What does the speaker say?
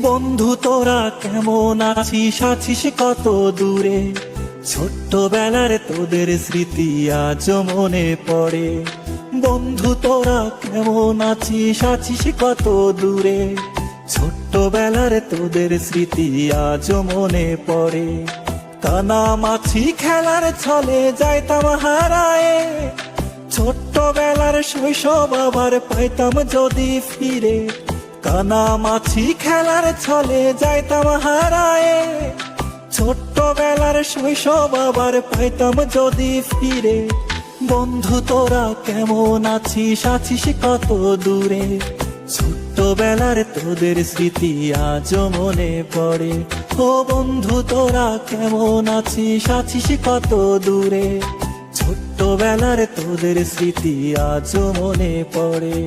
বন্ধু তোরা কেমন আছিস, আছিস কত দূরে? ছোট্টবেলার তোদের স্মৃতি আজ মনে পড়ে। বন্ধু তোরা কেমন আছিস, আছিস কত দূরে? ছোট্টবেলার তোদের স্মৃতি আজ মনে পড়ে। কানামাছি খেলার ছলে যাইতাম হারায়ে, ছোট্টবেলার শৈশব আবার পাইতাম যদি ফিরে। কানামাছি খেলার ছলে যাইতাম হারায়ে, ছোট্টবেলার শৈশব আবার পাইতাম যদি ফিরে। বন্ধু তোরা কেমন আছিস, আছিস কত দূরে? ছোট্টবেলার তোদের স্মৃতি আজ মনে পড়ে। ও বন্ধু তোরা কেমন আছিস, আছিস কত দূরে? ছোট্টবেলার তোদের স্মৃতি আজ মনে পড়ে।